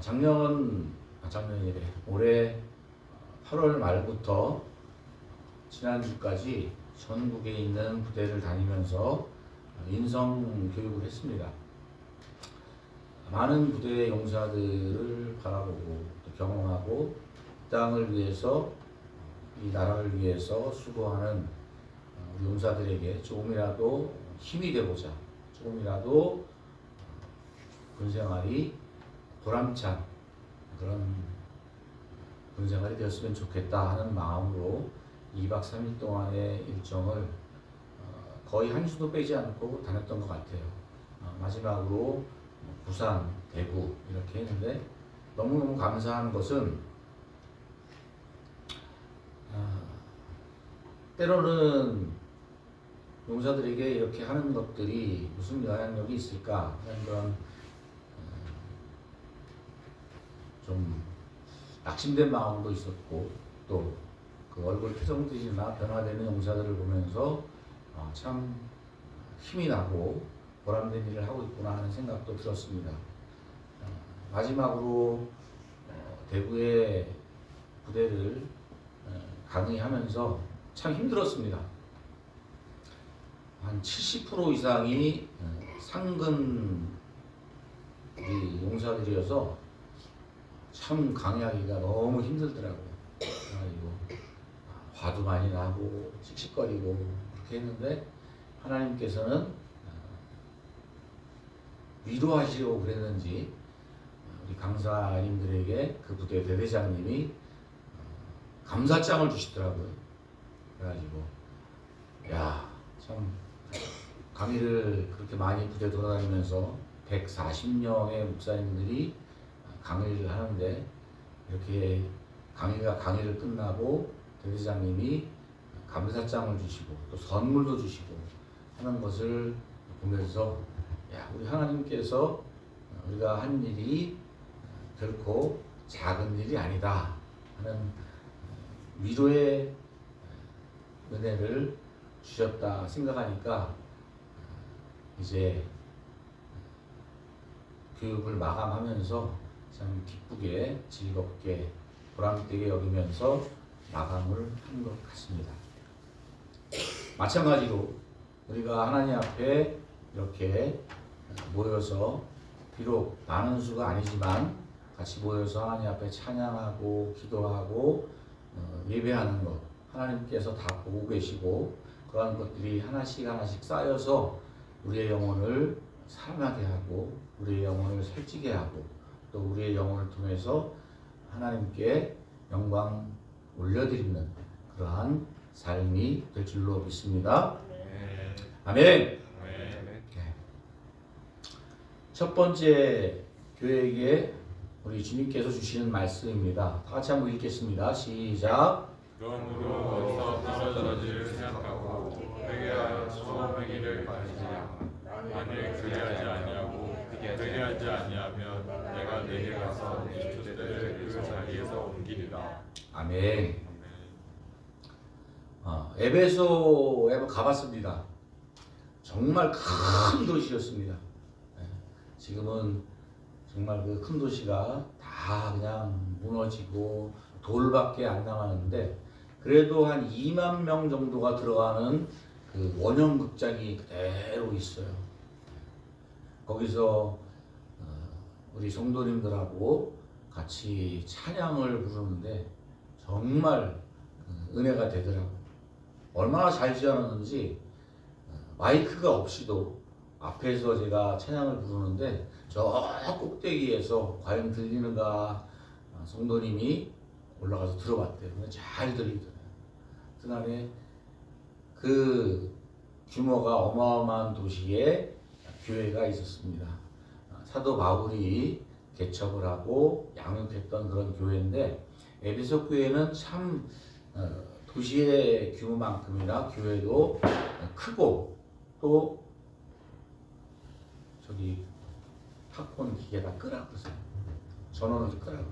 작년이래. 올해 8월 말부터 지난주까지 전국에 있는 부대를 다니면서 인성 교육을 했습니다. 많은 부대의 용사들을 바라보고 또 경험하고 이 땅을 위해서, 이 나라를 위해서 수고하는 우리 용사들에게 조금이라도 힘이 되고자, 조금이라도 군생활이 보람찬 그런 군생활이 되었으면 좋겠다 하는 마음으로 2박 3일 동안의 일정을 거의 한 주도 빼지 않고 다녔던 것 같아요. 마지막으로 부산, 대구 이렇게 했는데 너무너무 감사한 것은 때로는 용사들에게 이렇게 하는 것들이 무슨 영향력이 있을까 하는 그런 좀 낙심된 마음도 있었고, 또 그 얼굴 표정들이나 변화되는 용사들을 보면서 참 힘이 나고 보람된 일을 하고 있구나 하는 생각도 들었습니다. 마지막으로 대구의 부대를 강의하면서 참 힘들었습니다. 한 70% 이상이 상근 우리 용사들이어서 참 강의하기가 너무 힘들더라고요. 그래가지고 화도 많이 나고 씩씩거리고 그렇게 했는데 하나님께서는 위로하시려고 그랬는지 우리 강사님들에게 그 부대 대대장님이 감사장을 주시더라고요. 그래가지고 야, 참 강의를 그렇게 많이 부대 돌아다니면서 140명의 목사님들이 강의를 하는데 이렇게 강의를 끝나고 대대장님이 감사장을 주시고 또 선물도 주시고 하는 것을 보면서 야, 우리 하나님께서 우리가 한 일이 결코 작은 일이 아니다 하는 위로의 은혜를 주셨다 생각하니까 이제 교육을 마감하면서 참 기쁘게 즐겁게 보람되게 여기면서 마감을 한 것 같습니다. 마찬가지로 우리가 하나님 앞에 이렇게 모여서 비록 많은 수가 아니지만 같이 모여서 하나님 앞에 찬양하고 기도하고 예배하는 것, 하나님께서 다 보고 계시고 그러한 것들이 하나씩 하나씩 쌓여서 우리의 영혼을 살아나게 하고 우리의 영혼을 살찌게 하고 또 우리의 영혼을 통해서 하나님께 영광 올려드리는 그러한 삶이 될 줄로 믿습니다. 아멘. 네. 첫 번째 교회에게 우리 주님께서 주시는 말씀입니다. 다 같이 한번 읽겠습니다. 시작. 그러므로 어디서 떨어질지를 생각하고 회개하여 처음 회개를 가지라. 만일 그리하지 아니하고 회개하지 아니하면 내가 내게 가서 네 족대를 그 자리에서 옮기리라. 아멘. 에베소에 가봤습니다. 정말 큰 도시였습니다. 지금은 정말 그 큰 도시가 다 그냥 무너지고 돌밖에 안 남았는데 그래도 한 2만 명 정도가 들어가는 그 원형 극장이 그대로 있어요. 거기서 우리 성도님들하고 같이 찬양을 부르는데 정말 은혜가 되더라고요. 얼마나 잘 지어놨는지 마이크가 없이도 앞에서 제가 찬양을 부르는데 저 꼭대기에서 과연 들리는가 성도님이 올라가서 들어봤대요. 잘 들리더라고요. 그날에 그 규모가 어마어마한 도시에 교회가 있었습니다. 사도 바울이 개척을 하고 양육했던 그런 교회인데 에베소 교회는 참 도시의 규모만큼이나 교회도 크고 또 저기 팝콘 기계가 끄라고 그러세요. 전원을 끄라고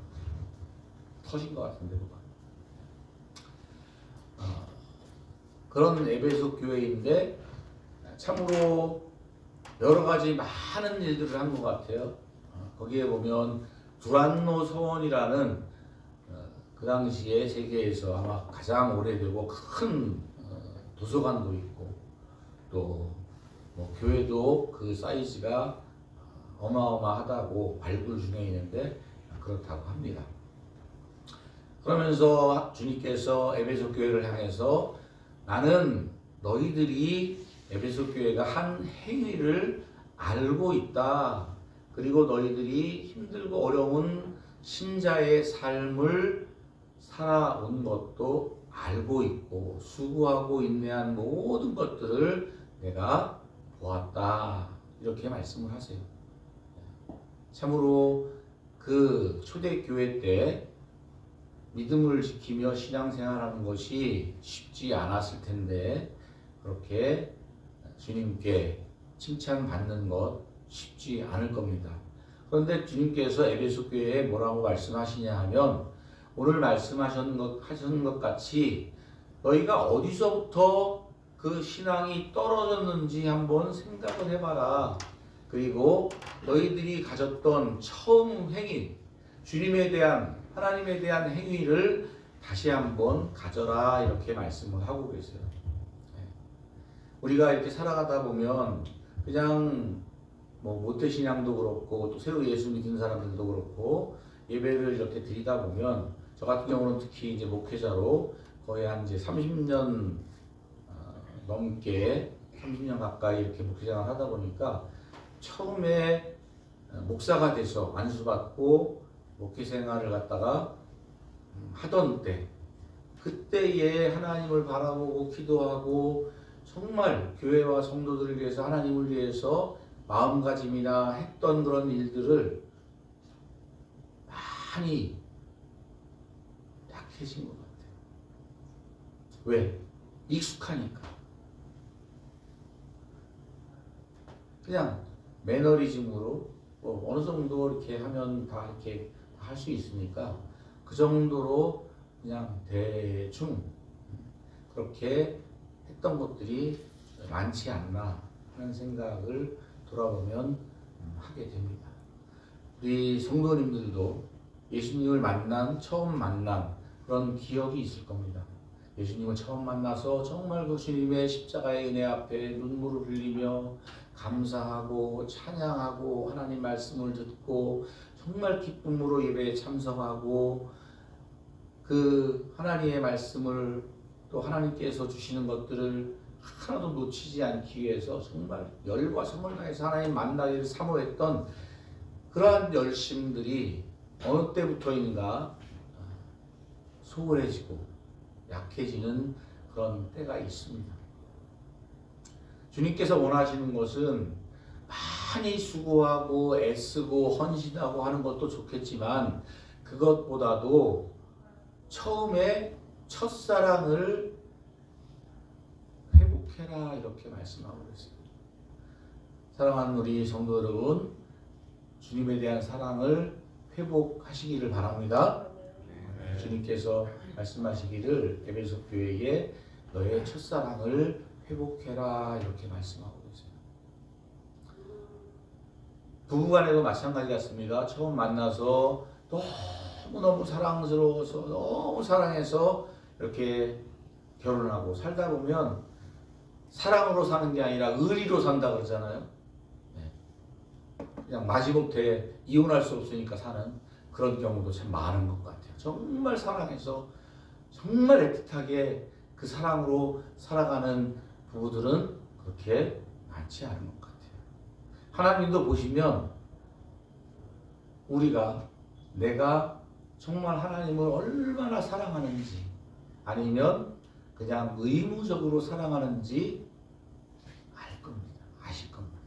터진 것 같은데 그거. 그런 에베소 교회인데 참으로 여러 가지 많은 일들을 한 것 같아요. 거기에 보면 두란노 서원이라는 그 당시에 세계에서 아마 가장 오래되고 큰 도서관도 있고 또 뭐 교회도 그 사이즈가 어마어마하다고 발굴 중에 있는데 그렇다고 합니다. 그러면서 주님께서 에베소 교회를 향해서 나는 너희들이 에베소 교회가 한 행위를 알고 있다. 그리고 너희들이 힘들고 어려운 신자의 삶을 살아온 것도 알고 있고 수고하고 인내한 모든 것들을 내가 보았다. 이렇게 말씀을 하세요. 참으로 그 초대교회 때 믿음을 지키며 신앙생활하는 것이 쉽지 않았을 텐데 그렇게 주님께 칭찬받는 것 쉽지 않을 겁니다. 그런데 주님께서 에베소 교회에 뭐라고 말씀하시냐 하면 오늘 말씀하신 것 같이 너희가 어디서부터 그 신앙이 떨어졌는지 한번 생각을 해봐라. 그리고 너희들이 가졌던 처음 행위, 주님에 대한 하나님에 대한 행위를 다시 한번 가져라 이렇게 말씀을 하고 계세요. 우리가 이렇게 살아가다 보면 그냥 뭐 모태신앙도 그렇고 또 새로 예수 믿는 사람들도 그렇고 예배를 이렇게 드리다 보면 저 같은 경우는 특히 이제 목회자로 거의 한 이제 30년 넘게 30년 가까이 이렇게 목회생활 하다 보니까 처음에 목사가 돼서 안수받고 목회생활을 갖다가 하던 때 그때에 하나님을 바라보고 기도하고 정말 교회와 성도들을 위해서 하나님을 위해서 마음가짐이나 했던 그런 일들을 많이 약해진 것 같아요. 왜? 익숙하니까. 그냥 매너리즘으로 뭐 어느 정도 이렇게 하면 다 이렇게 할 수 있으니까 그 정도로 그냥 대충 그렇게 했던 것들이 많지 않나 하는 생각을 돌아보면 하게 됩니다. 우리 성도님들도 예수님을 처음 만난 그런 기억이 있을 겁니다. 예수님을 처음 만나서 정말 그 주님의 십자가의 은혜 앞에 눈물을 흘리며 감사하고 찬양하고 하나님 말씀을 듣고 정말 기쁨으로 예배에 참석하고 그 하나님의 말씀을 또 하나님께서 주시는 것들을 하나도 놓치지 않기 위해서 정말 열과 성을 다해서 하나님 만나기를 사모했던 그러한 열심들이 어느 때부터인가 소홀해지고 약해지는 그런 때가 있습니다. 주님께서 원하시는 것은 많이 수고하고 애쓰고 헌신하고 하는 것도 좋겠지만 그것보다도 처음에 첫사랑을 회복해라 이렇게 말씀하고 있습니다. 사랑하는 우리 성도 여러분, 주님에 대한 사랑을 회복하시기를 바랍니다. 주님께서 말씀하시기를 에베소 교회에 너의 첫사랑을 회복해라 이렇게 말씀하고 계세요. 부부간에도 마찬가지 같습니다. 처음 만나서 너무너무 사랑스러워서 너무 사랑해서 이렇게 결혼하고 살다 보면 사랑으로 사는 게 아니라 의리로 산다 그러잖아요. 그냥 마지못해 이혼할 수 없으니까 사는 그런 경우도 참 많은 것 같아요. 정말 사랑해서 정말 애틋하게 그 사랑으로 살아가는 부부들은 그렇게 많지 않은 것 같아요. 하나님도 보시면 내가 정말 하나님을 얼마나 사랑하는지 아니면 그냥 의무적으로 사랑하는지 알 겁니다. 아실 겁니다.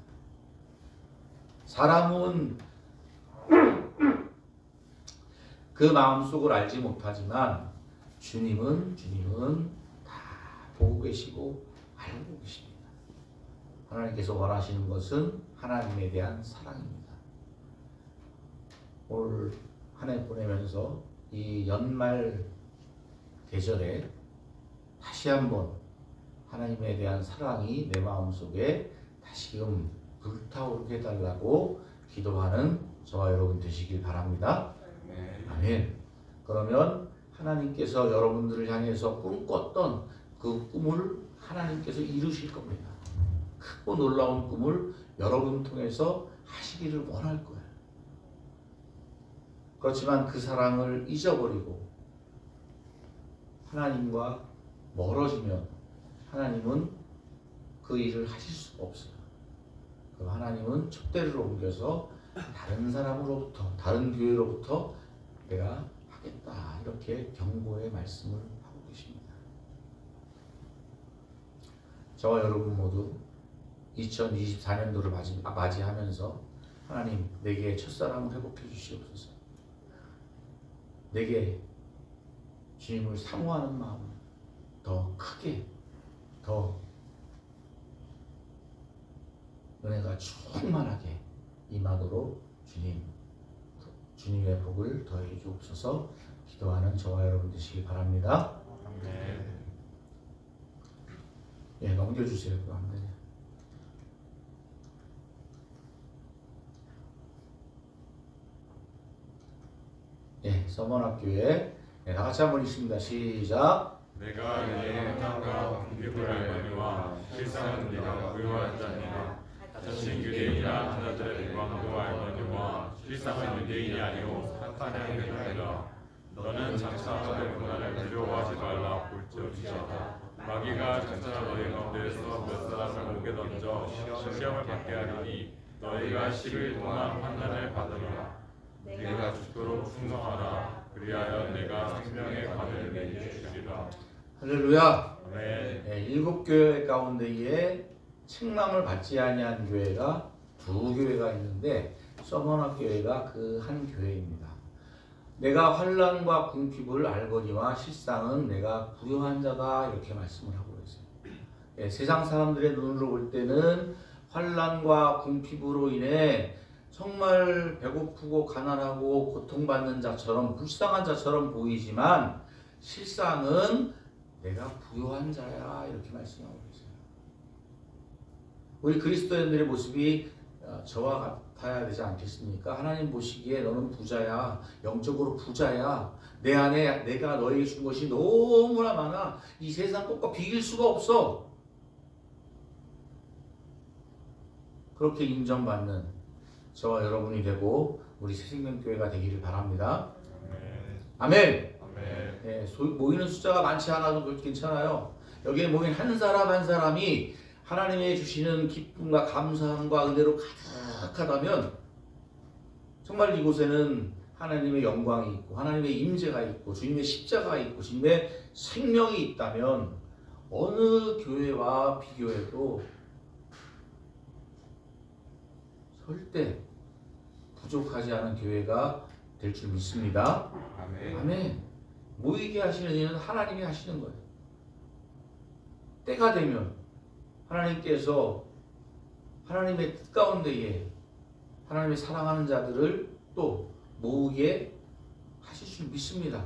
사람은 그 마음속을 알지 못하지만 주님은 다 보고 계시고 알고 계십니다. 하나님께서 원하시는 것은 하나님에 대한 사랑입니다. 올 한 해 보내면서 이 연말 계절에 다시 한번 하나님에 대한 사랑이 내 마음속에 다시금 불타오르게 해달라고 기도하는 저와 여러분 되시길 바랍니다. 네. 아멘. 그러면 하나님께서 여러분들을 향해서 꿈꿨던 그 꿈을 하나님께서 이루실 겁니다. 크고 놀라운 꿈을 여러분 통해서 하시기를 원할 거예요. 그렇지만 그 사랑을 잊어버리고 하나님과 멀어지면 하나님은 그 일을 하실 수가 없어요. 그럼 하나님은 촛대를 옮겨서 다른 사람으로부터, 다른 교회로부터 내가 하겠다, 이렇게 경고의 말씀을 하고 계십니다. 저와 여러분 모두 2024년도를 맞이하면서 하나님, 내게 첫사랑을 회복해 주시옵소서. 내게 주님을 사모하는 마음 더 크게, 더 은혜가 충만하게 임하도록 주님의 복을 더해 주옵소서. 기도하는 저와 여러분 되시기 바랍니다. 네. 예, 넘겨주세요. 그럼 네. 예, 서머학교에 다 같이 한번 읽습니다. 시작. 내가 내 행함과 공격을 알거니와 실상은 네가 부유한 자니라. 자칭 유대인이라 하는 자들의 영광도 알거니와 실상은 유대인이 아니오 사탄의 행위라. 너는 장차 너의 고난을 두려워하지 말라. 볼지어다 마귀가 장차 너희 가운데에서 몇 사람을 목에 던져 시험을 받게 하리니 너희가 10일 동안 환난을 받으리라. 네가 죽도록 충성하라. 그리하여 내가 생명의 관을 내게 주시리라. 할렐루야. 아멘. 네, 7교회 가운데에 책망을 받지 아니한 교회가 2교회가 있는데 서머학교회가 그 한 교회입니다. 내가 환난과 궁핍을 알거니와 실상은 내가 부유한 자다, 이렇게 말씀을 하고 있어요. 예, 세상 사람들의 눈으로 볼 때는 환난과 궁핍으로 인해 정말 배고프고 가난하고 고통받는 자처럼, 불쌍한 자처럼 보이지만 실상은 내가 부유한 자야, 이렇게 말씀하고 있어요. 우리 그리스도인들의 모습이 저와 같아야 되지 않겠습니까? 하나님 보시기에 너는 부자야, 영적으로 부자야, 내 안에 내가 너에게 준 것이 너무나 많아, 이 세상 것과 비길 수가 없어, 그렇게 인정받는 저와 여러분이 되고 우리 새생명교회가 되기를 바랍니다. 아멘. 아멘. 네, 모이는 숫자가 많지 않아도 괜찮아요. 여기에 모인 한 사람 한 사람이 하나님의 주시는 기쁨과 감사함과 은혜로 가득하다면 정말 이곳에는 하나님의 영광이 있고 하나님의 임재가 있고 주님의 십자가가 있고 주님의 생명이 있다면 어느 교회와 비교해도 절대 부족하지 않은 교회가 될 줄 믿습니다. 아멘. 아멘. 모이게 하시는 일은 하나님이 하시는 거예요. 때가 되면 하나님께서 하나님의 뜻 가운데에 하나님의 사랑하는 자들을 또 모으게 하실 줄 믿습니다.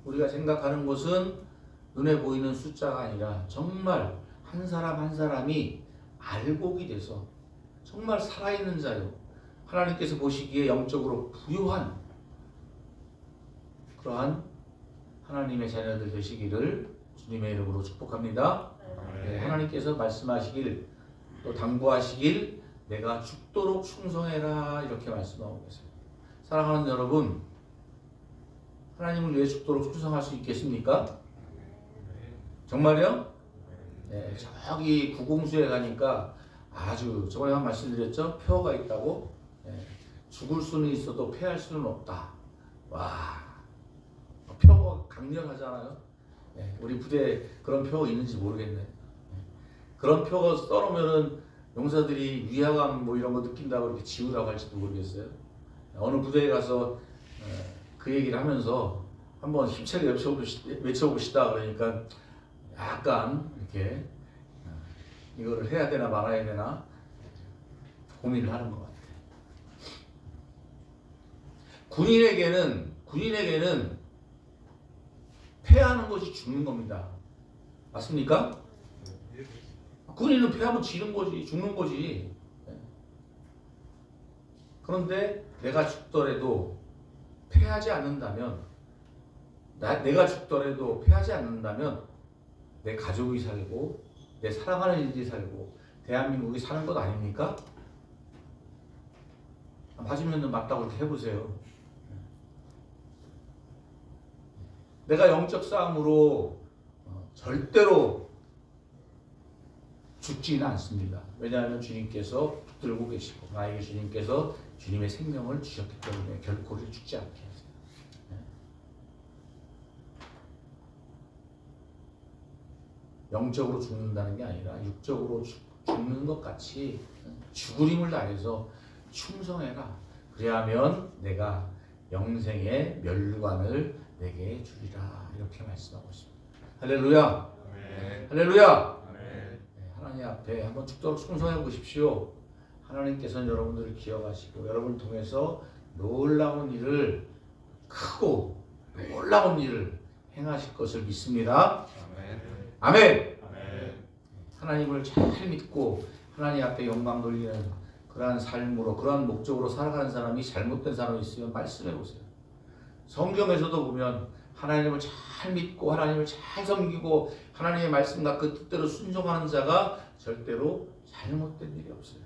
우리가 생각하는 것은 눈에 보이는 숫자가 아니라 정말 한 사람 한 사람이 알곡이 돼서 정말 살아있는 자요, 하나님께서 보시기에 영적으로 부유한 그러한 하나님의 자녀들 되시기를 주님의 이름으로 축복합니다. 네, 하나님께서 말씀하시길, 또 당부하시길, 내가 죽도록 충성해라, 이렇게 말씀하고 계세요. 사랑하는 여러분, 하나님을 위해 죽도록 충성할 수 있겠습니까? 정말요? 네, 저기 구공수에 가니까 아주 저번에 한 말씀드렸죠? 표어가 있다고. 네, 죽을 수는 있어도 패할 수는 없다. 와, 표어가 강렬하잖아요. 네, 우리 부대에 그런 표어가 있는지 모르겠네. 네, 그런 표어가 써놓으면은 용사들이 위화감 뭐 이런 거 느낀다고 이렇게 지우라고 할지도 모르겠어요. 어느 부대에 가서 그 얘기를 하면서 한번 힘차게 외쳐봅시다 그러니까 약간 이렇게 이거를 해야 되나 말아야 되나 고민을 하는 것 같아요. 군인에게는 패하는 것이 죽는 겁니다. 맞습니까? 군인은 패하면 지는 거지, 죽는 거지. 그런데 내가 죽더라도 패하지 않는다면, 내가 죽더라도 패하지 않는다면 내 가족이 살고 내 사랑하는 일들이 살고 대한민국이 사는 것 아닙니까? 맞으면 맞다고 이렇게 해보세요. 내가 영적 싸움으로 절대로 죽지는 않습니다. 왜냐하면 주님께서 붙들고 계시고 나에게 주님께서 주님의 생명을 주셨기 때문에 결코 죽지 않게 하세요. 영적으로 죽는다는 게 아니라 육적으로 죽는 것 같이 죽을 힘을 다해서 충성해라. 그리하면 내가 영생의 멸류관을 내게 주리라. 이렇게 말씀하고 있습니다. 할렐루야. 아멘. 할렐루야. 아멘. 하나님 앞에 한번 죽도록 충성해 보십시오. 하나님께서는 여러분들을 기억하시고 여러분을 통해서 놀라운 일을, 크고 놀라운 일을 행하실 것을 믿습니다. 아멘. 아멘. 하나님을 잘 믿고 하나님 앞에 영광 돌리는 그러한 삶으로, 그러한 목적으로 살아가는 사람이 잘못된 사람이 있으면 말씀해 보세요. 성경에서도 보면 하나님을 잘 믿고 하나님을 잘 섬기고 하나님의 말씀과 그 뜻대로 순종하는 자가 절대로 잘못된 일이 없어요.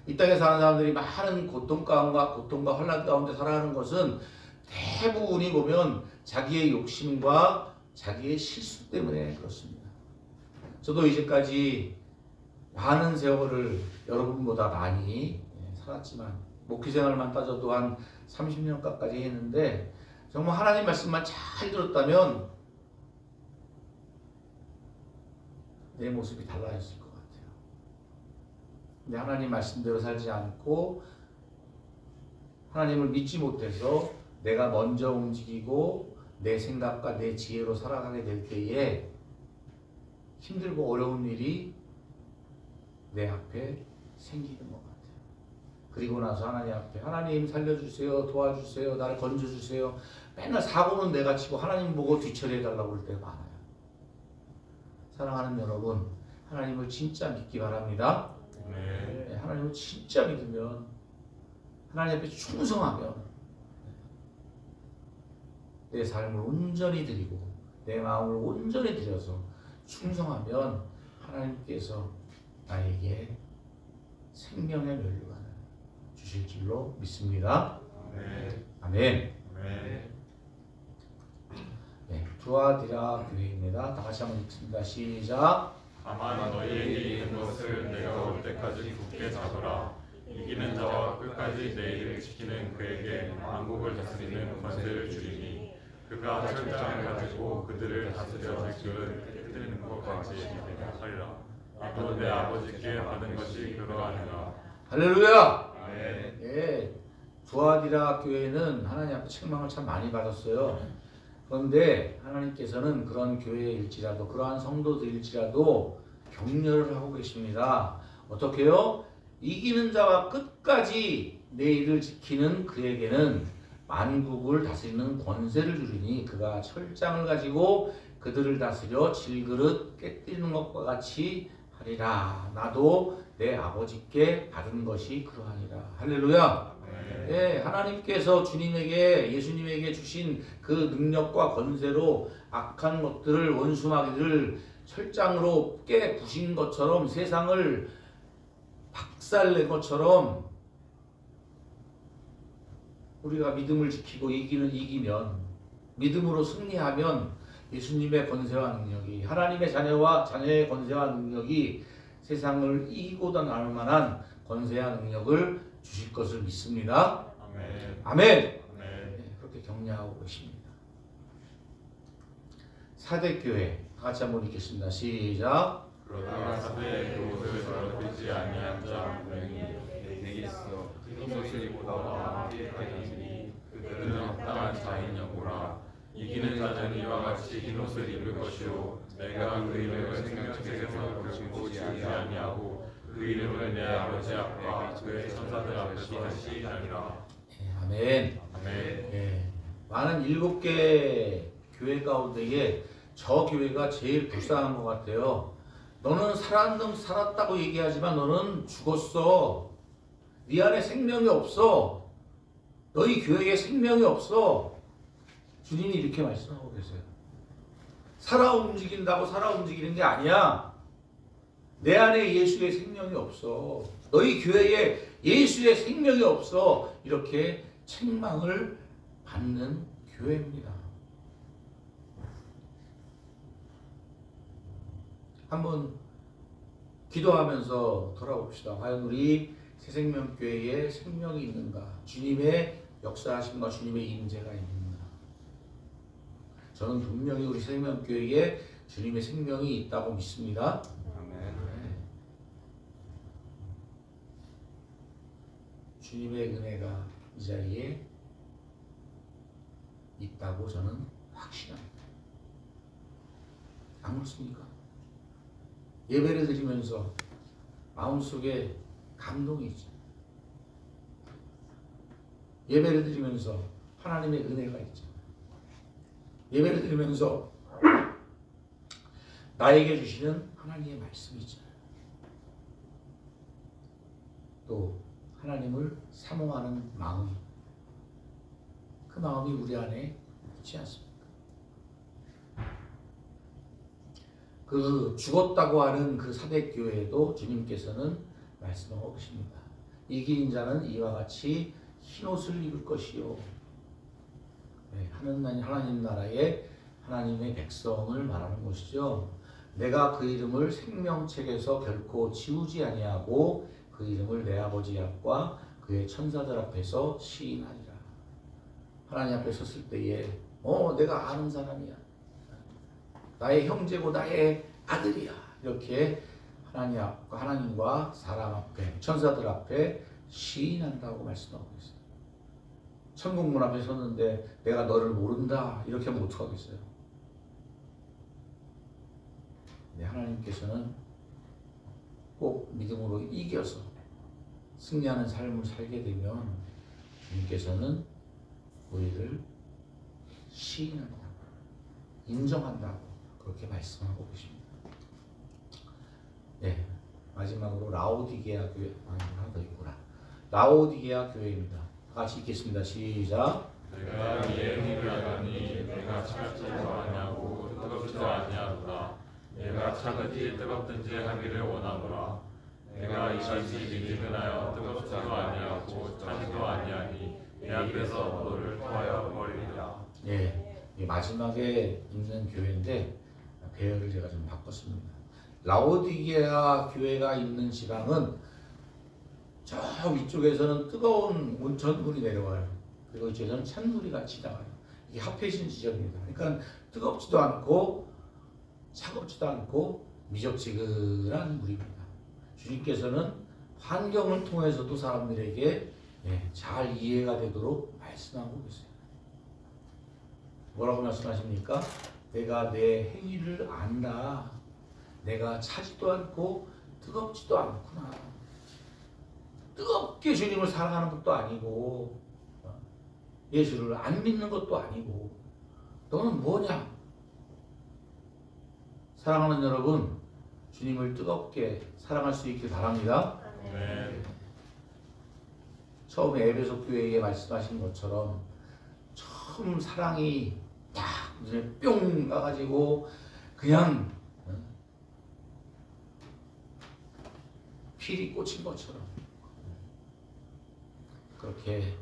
이 땅에 사는 사람들이 많은 고통과 환난 가운데 살아가는 것은 대부분이 보면 자기의 욕심과 자기의 실수 때문에 그렇습니다. 저도 이제까지 많은 세월을 여러분보다 많이 살았지만 목회생활만 따져도 한 30년 가까이 했는데 정말 하나님 말씀만 잘 들었다면 내 모습이 달라졌을 것 같아요. 근데 하나님 말씀대로 살지 않고 하나님을 믿지 못해서 내가 먼저 움직이고 내 생각과 내 지혜로 살아가게 될 때에 힘들고 어려운 일이 내 앞에 생기는 것 같아요. 그리고 나서 하나님 앞에 하나님 살려주세요, 도와주세요, 나를 건져주세요. 맨날 사고는 내가 치고 하나님 보고 뒤처리해달라고 할 때가 많아요. 사랑하는 여러분, 하나님을 진짜 믿기 바랍니다. 네, 하나님을 진짜 믿으면 하나님 앞에 충성하면 내 삶을 온전히 드리고 내 마음을 온전히 드려서 충성하면 하나님께서 나에게 생명의 멸류관을 주실 줄로 믿습니다. 아멘. 네, 투아디라 교회입니다. 다 같이 한번 읽습니다. 시작. 다만 너희에게 있는 것을 내가 올 때까지 굳게 잡으라. 이기는 자와 끝까지 내 일을 지키는 그에게 만국을 다스리는 권세를 주리니 그가 철장을 가지고 그들을 다스려 질그릇 깨뜨리는 것 같이 하리라. 나도 내 아버지께 받은 것이 그러하니라. 할렐루야. 아멘. 예, 투아디라 교회는 하나님 앞에 책망을 참 많이 받았어요. 그런데 하나님께서는 그런 교회일지라도 그러한 성도들일지라도 격려를 하고 계십니다. 어떻게요? 이기는 자와 끝까지 내 일을 지키는 그에게는 만국을 다스리는 권세를 주리니 그가 철장을 가지고 그들을 다스려 질그릇 깨뜨리는 것과 같이 하리라. 나도 내 아버지께 받은 것이 그러하니라. 할렐루야. 예, 하나님께서 예수님에게 주신 그 능력과 권세로 악한 것들을, 원수마귀를 철장으로 깨 부신 것처럼, 세상을 박살낸 것처럼 우리가 믿음을 지키고 이기면, 믿음으로 승리하면 예수님의 권세와 능력이, 하나님의 자녀의 권세와 능력이 세상을 이기고도 나올 만한 권세와 능력을 주실 것을 믿습니다. 아멘. 네, 그렇게 격려하고 계십니다. 사대교회 같이 한번 읽겠습니다. 시작. 그러나 사대의 교훈을 더럽히지 아니한 자 분명히 내게 있어 흰옷을 입고 나와 함께하니 그들은 합당한 자인여고라. 이기는 자는 이와 같이 흰옷을 입을 것이요 내가 그 이름을 생명책에서 결코 지우지 아니하고 그 이름을 내 아버지 앞과 그의 천사들 앞에서 다시 하리라. 아멘. 많은 7개 교회 가운데에 저 교회가 제일 불쌍한 것 같아요. 너는 살았다고 얘기하지만 너는 죽었어. 네 안에 생명이 없어. 너희 교회에 생명이 없어. 주님이 이렇게 말씀하고 계세요. 살아 움직인다고 살아 움직이는 게 아니야. 내 안에 예수의 생명이 없어. 너희 교회에 예수의 생명이 없어. 이렇게 책망을 받는 교회입니다. 한번 기도하면서 돌아봅시다. 과연 우리 새생명교회에 생명이 있는가? 주님의 역사하심과 주님의 임재가 있는가? 저는 분명히 우리 새생명교회에 주님의 생명이 있다고 믿습니다. 주님의 은혜가 이 자리에 있다고 저는 확신합니다. 안 그렇습니까? 예배를 드리면서 마음속에 감동이 있죠. 예배를 드리면서 하나님의 은혜가 있죠. 예배를 드리면서 나에게 주시는 하나님의 말씀이 있잖아요. 또 하나님을 사모하는 마음, 그 마음이 우리 안에 있지 않습니까? 그 죽었다고 하는 그 사대교회에도 주님께서는 말씀하고 계십니다. 이긴 자는 이와 같이 흰옷을 입을 것이요. 네, 하나님 나라의 하나님의 백성을 말하는 것이죠. 내가 그 이름을 생명책에서 결코 지우지 아니하고 그 이름을 내 아버지 앞과 그의 천사들 앞에서 시인하리라. 하나님 앞에 섰을 때에 내가 아는 사람이야. 나의 형제고 나의 아들이야. 이렇게 하나님과 사람 앞에 천사들 앞에 시인한다고 말씀하고 있어요. 천국문 앞에 섰는데 내가 너를 모른다 이렇게 하면 어떡하겠어요? 네, 하나님께서는 꼭 믿음으로 이겨서 승리하는 삶을 살게 되면 주님께서는 우리를 시인한다고 인정한다고 그렇게 말씀하고 계십니다. 네, 마지막으로 라오디게아 교회 하나 더 있구나. 라오디게아 교회입니다. 같이 읽겠습니다. 시작. 내가 이에 흥미하더니 내가 차지도 아니하고 뜨겁지도 아니하노라. 내가 차든지 뜨겁든지 하기를 원하노라. 내가 이같이 미지근하여 뜨겁지도 아니하고 차지도 아니하니 내 앞에서 너를 토하여 버리리라. 예, 마지막에 있는 교회인데 배열을 제가 좀 바꿨습니다. 라오디게아 교회가 있는 지방은 저 위쪽에서는 뜨거운 온천물이 내려와요. 그리고 이쪽에서는 찬물이 같이 나와요. 이게 합해진 지점입니다. 그러니까 뜨겁지도 않고 차갑지도 않고 미적지근한 물입니다. 주님께서는 환경을 통해서도 사람들에게 잘 이해가 되도록 말씀하고 계세요. 뭐라고 말씀하십니까? 내가 내 행위를 안다. 내가 차지도 않고 뜨겁지도 않구나. 뜨겁게 주님을 사랑하는 것도 아니고 예수를 안 믿는 것도 아니고 너는 뭐냐? 사랑하는 여러분, 주님을 뜨겁게 사랑할 수 있길 바랍니다. 네. 처음에 에베소 교회에 말씀하신 것처럼 처음 사랑이 딱 눈에 뿅 가가지고 그냥 필이 꽂힌 것처럼 그렇게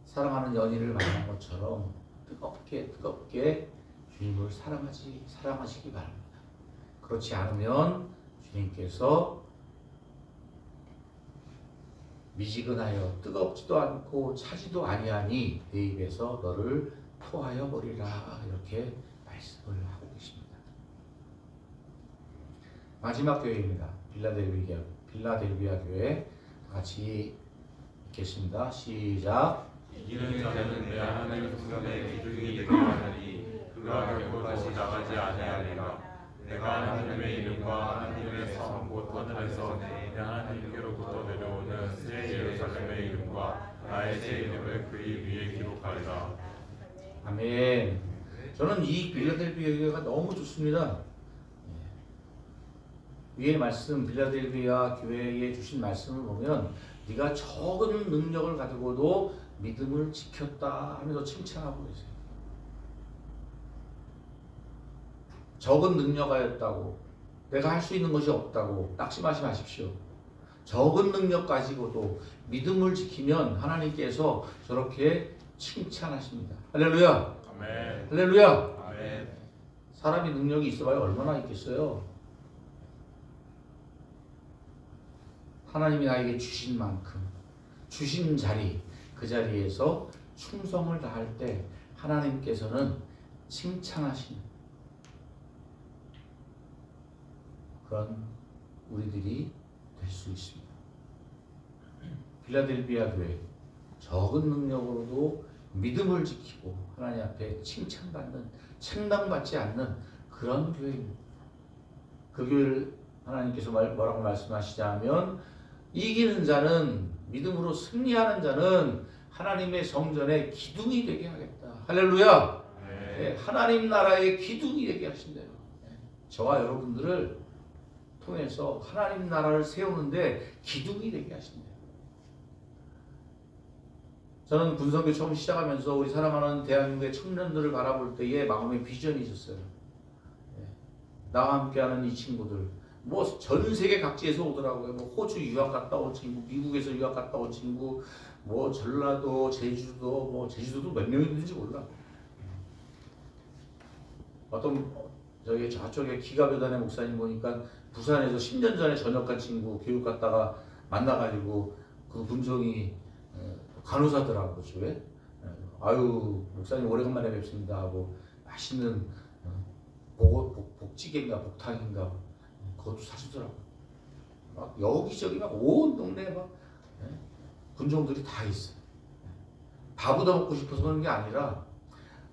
사랑하는 연인을 만난 것처럼 뜨겁게 주님을 사랑하시기 바랍니다. 그렇지 않으면 주님께서 미지근하여 뜨겁지도 않고 차지도 아니하니 내 입에서 너를 토하여 버리라 이렇게 말씀을 하고 계십니다. 마지막 교회입니다. 빌라델비아 교회 같이 읽겠습니다. 시작. 이기는 자는 내 하나님 성전의 기둥이 되게 하느니 그가 결코 다시 나가지 아니하리라. 내가 하나님의 이름과 하나님의 성 곧 하늘에서 내 하나님께로부터 내려오는 새 예루살렘의 이름과 나의 새 이름을 그의 위에 기록하리라. 아멘. 저는 이 빌라델비아 교회가 너무 좋습니다. 위에 말씀 빌라델비아 교회에 주신 말씀을 보면 네가 적은 능력을 가지고도 믿음을 지켰다 하면서 칭찬하고 계세요. 적은 능력하였다고 내가 할 수 있는 것이 없다고 낙심하지 마십시오. 적은 능력 가지고도 믿음을 지키면 하나님께서 저렇게 칭찬하십니다. 할렐루야. 아멘. 할렐루야. 아멘. 사람이 능력이 있어봐야 얼마나 있겠어요. 하나님이 나에게 주신 만큼 주신 자리 그 자리에서 충성을 다할 때 하나님께서는 칭찬하시는 그런 우리들이 될 수 있습니다. 필라델피아 교회 적은 능력으로도 믿음을 지키고 하나님 앞에 칭찬받는 책망받지 않는 그런 교회입니다. 그 교회를 하나님께서 뭐라고 말씀하시자면 이기는 자는 믿음으로 승리하는 자는 하나님의 성전의 기둥이 되게 하겠다. 할렐루야. 네, 하나님 나라의 기둥이 되게 하신대요. 네, 저와 여러분들을 통해서 하나님 나라를 세우는데 기둥이 되게 하신대요. 저는 군성교 처음 시작하면서 우리 사랑하는 대한민국의 청년들을 바라볼 때에 마음에 비전이 있었어요. 네, 나와 함께하는 이 친구들 뭐 전 세계 각지에서 오더라고요. 뭐 호주 유학 갔다 온 친구, 미국에서 유학 갔다 온 친구, 뭐 전라도, 제주도, 뭐 제주도도 몇 명 있는지 몰라. 어떤 저기 저쪽에 기가교단의 목사님 보니까 부산에서 10년 전에 전역한 친구 교육 갔다가 만나가지고 그 분종이 간호사더라고 주에. 아유 목사님 오래간만에 뵙습니다 하고 맛있는 복찌개인가 복탕인가 그것도 사주더라고. 막 여기저기 막 온 동네에 막 군종들이 다 있어. 밥 얻어 먹고 싶어서 그런 게 아니라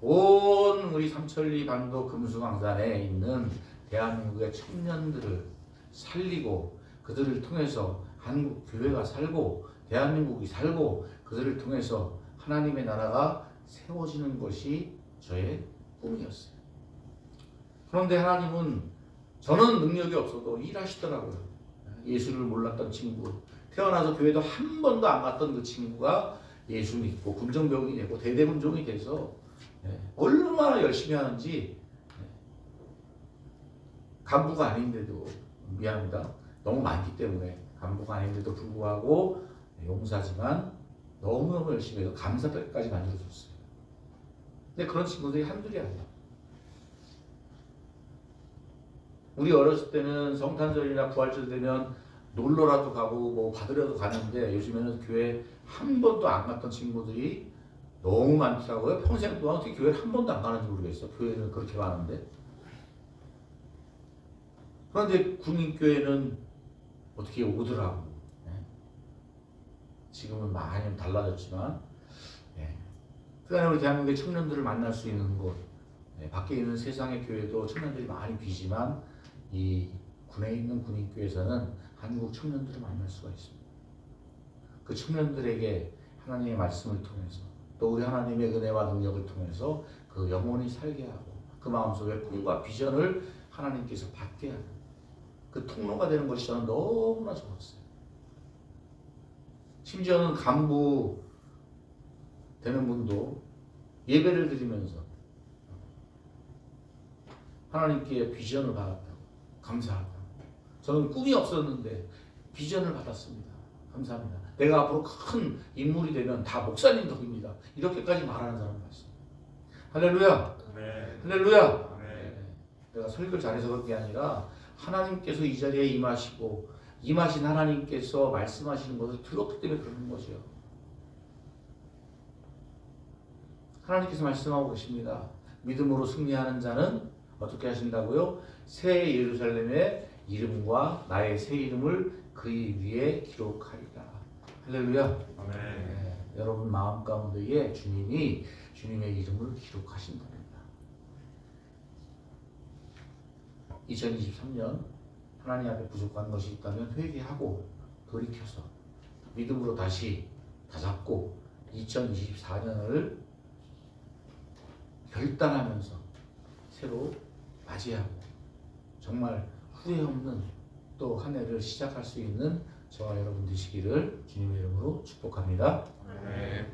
온 우리 삼천리 반도 금수강산에 있는 대한민국의 청년들을 살리고 그들을 통해서 한국 교회가 살고 대한민국이 살고 그들을 통해서 하나님의 나라가 세워지는 것이 저의 꿈이었어요. 그런데 하나님은 저는 능력이 없어도 일하시더라고요. 예수를 몰랐던 친구, 태어나서 교회도 한 번도 안 갔던 그 친구가 예수 믿고 군정병이 되고 대대군종이 돼서 얼마나 열심히 하는지. 간부가 아닌데도 미안합니다. 너무 많기 때문에 간부가 아닌데도 불구하고 용사지만 너무너무 열심히 해서 감사패까지 만들어줬어요. 근데 그런 친구들이 한둘이 아니야. 우리 어렸을 때는 성탄절이나 부활절 되면 놀러라도 가고 뭐 받으려도 가는데 요즘에는 교회 한 번도 안 갔던 친구들이 너무 많더라고요. 평생 동안 어떻게 교회를 한 번도 안 가는지 모르겠어. 교회는 그렇게 많은데. 그런데 군인교회는 어떻게 오더라고. 지금은 많이 달라졌지만 그간에 우리 대한민국의 청년들을 만날 수 있는 곳, 밖에 있는 세상의 교회도 청년들이 많이 비지만 이 군에 있는 군인교회에서는 한국 청년들을 만날 수가 있습니다. 그 청년들에게 하나님의 말씀을 통해서 또 우리 하나님의 은혜와 능력을 통해서 그 영혼이 살게 하고 그 마음속에 꿈과 비전을 하나님께서 받게 하는 그 통로가 되는 것이 저는 너무나 좋았어요. 심지어는 간부 되는 분도 예배를 드리면서 하나님께 비전을 받았다고 감사하다고. 저는 꿈이 없었는데 비전을 받았습니다. 감사합니다. 내가 앞으로 큰 인물이 되면 다 목사님 덕입니다. 이렇게까지 말하는 사람 봤습니다. 할렐루야. 네. 할렐루야. 네. 내가 설교를 잘해서 그런 게 아니라 하나님께서 이 자리에 임하시고 임하신 하나님께서 말씀하시는 것을 들었기 때문에 그러는 거죠. 하나님께서 말씀하고 계십니다. 믿음으로 승리하는 자는 어떻게 하신다고요? 새 예루살렘의 이름과 나의 새 이름을 그 위에 기록하리라. 할렐루야. 아멘. 여러분 마음 가운데에 주님이 주님의 이름을 기록하신답니다. 2023년 하나님 앞에 부족한 것이 있다면 회개하고 돌이켜서 믿음으로 다시 다잡고 2024년을 결단하면서 새로 맞이하고 정말 후회 없는 또 한 해를 시작할 수 있는 저와 여러분 되시기를 주님의 이름으로 축복합니다. 네.